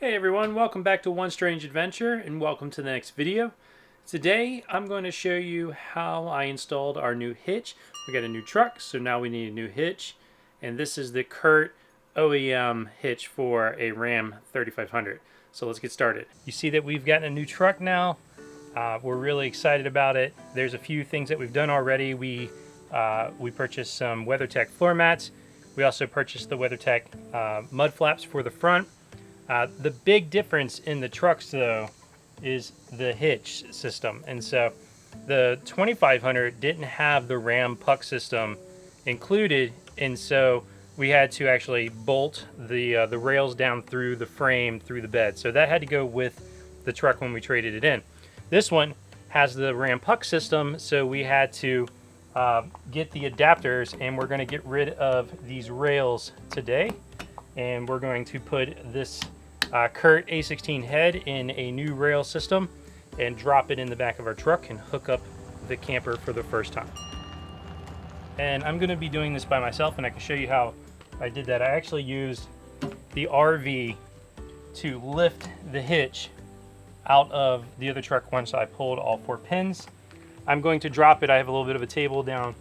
Hey everyone, welcome back to One Strange Adventure and welcome to the next video. Today I'm going to show you how I installed our new hitch. We got a new truck, so now we need a new hitch. And this is the Curt OEM hitch for a Ram 3500. So let's get started. You see that we've gotten a new truck now. We're really excited about it. There's a few things that we've done already. We purchased some WeatherTech floor mats. We also purchased the WeatherTech mud flaps for the front. The big difference in the trucks though is the hitch system, and so the 2500 didn't have the Ram puck system included, and so we had to actually bolt the rails down through the frame through the bed, so that had to go with the truck when we traded it in. This one has the Ram puck system, so we had to get the adapters, and we're going to get rid of these rails today, and we're going to put this Curt A16 head in a new rail system and drop it in the back of our truck and hook up the camper for the first time. And I'm going to be doing this by myself, and I can show you how I did that. I actually used the RV to lift the hitch out of the other truck once I pulled all 4 pins. I'm going to drop it. I have a little bit of a table down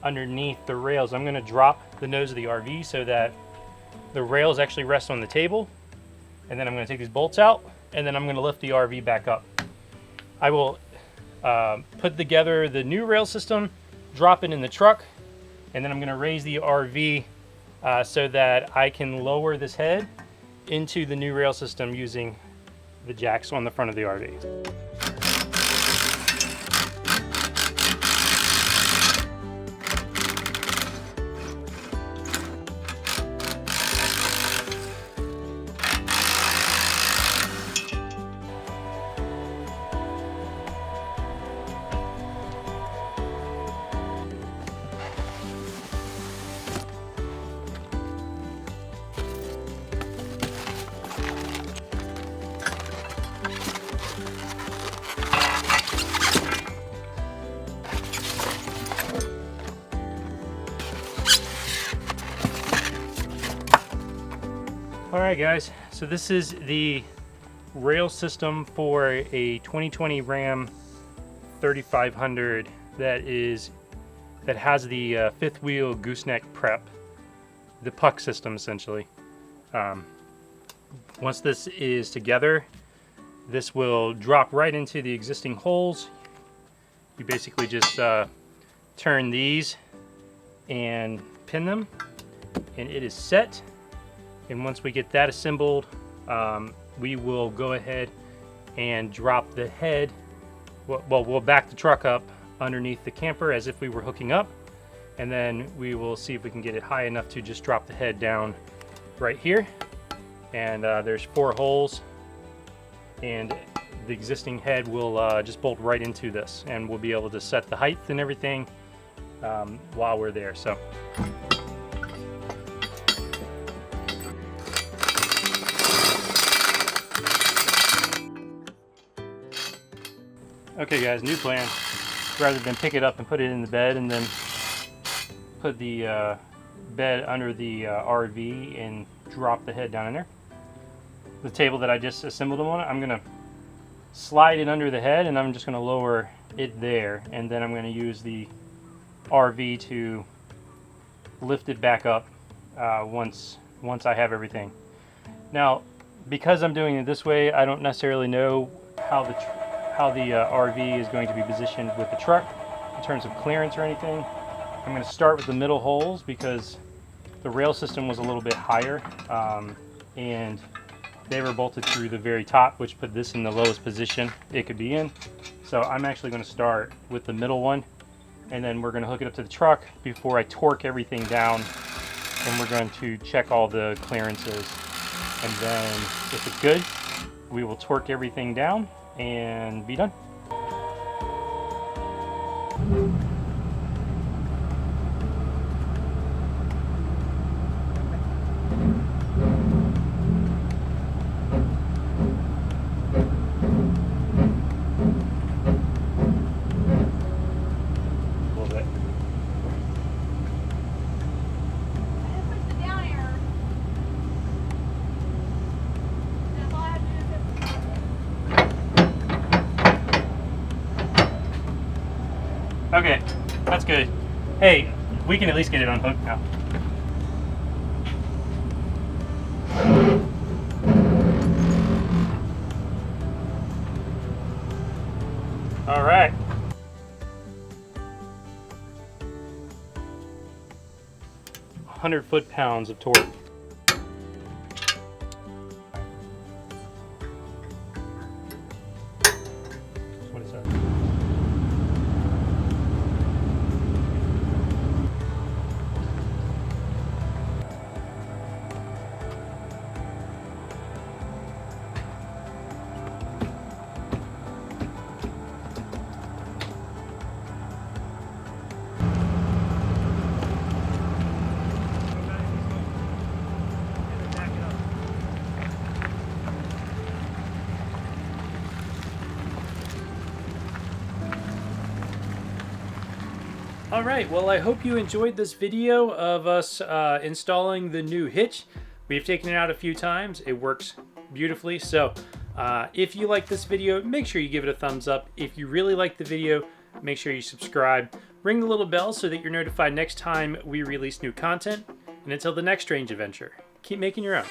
underneath the rails. I'm going to drop the nose of the RV so that the rails actually rest on the table, and then I'm going to take these bolts out, and then I'm going to lift the RV back up. I will put together the new rail system, drop it in the truck, and then I'm going to raise the RV so that I can lower this head into the new rail system using the jacks on the front of the RV. Alright guys, so this is the rail system for a 2020 Ram 3500 that has the fifth wheel gooseneck prep, the puck system essentially. Once this is together, this will drop right into the existing holes. You basically just turn these and pin them, and it is set. And once we get that assembled, we will go ahead and drop the head. Well, we'll back the truck up underneath the camper as if we were hooking up, and then we will see if we can get it high enough to just drop the head down right here. And there's 4 holes, and the existing head will just bolt right into this, and we'll be able to set the height and everything while we're there. So. Okay guys, new plan. Rather than pick it up and put it in the bed and then put the bed under the RV and drop the head down in there, the table that I just assembled them on, I'm going to slide it under the head, and I'm just going to lower it there, and then I'm going to use the RV to lift it back up once I have everything. Now, because I'm doing it this way, I don't necessarily know how the RV is going to be positioned with the truck in terms of clearance or anything. I'm going to start with the middle holes because the rail system was a little bit higher, and they were bolted through the very top, which put this in the lowest position it could be in. So I'm actually going to start with the middle one, and then we're going to hook it up to the truck before I torque everything down, and we're going to check all the clearances, and then if it's good, we will torque everything down and be done. A little bit. I just pushed it down here. Okay, that's good. Hey, we can at least get it unhooked now. All right. "100 foot-pounds of torque." What is that? All right, well, I hope you enjoyed this video of us installing the new hitch. We've taken it out a few times. It works beautifully. So if you like this video, make sure you give it a thumbs up. If you really like the video, make sure you subscribe. Ring the little bell so that you're notified next time we release new content. And until the next strange adventure, keep making your own.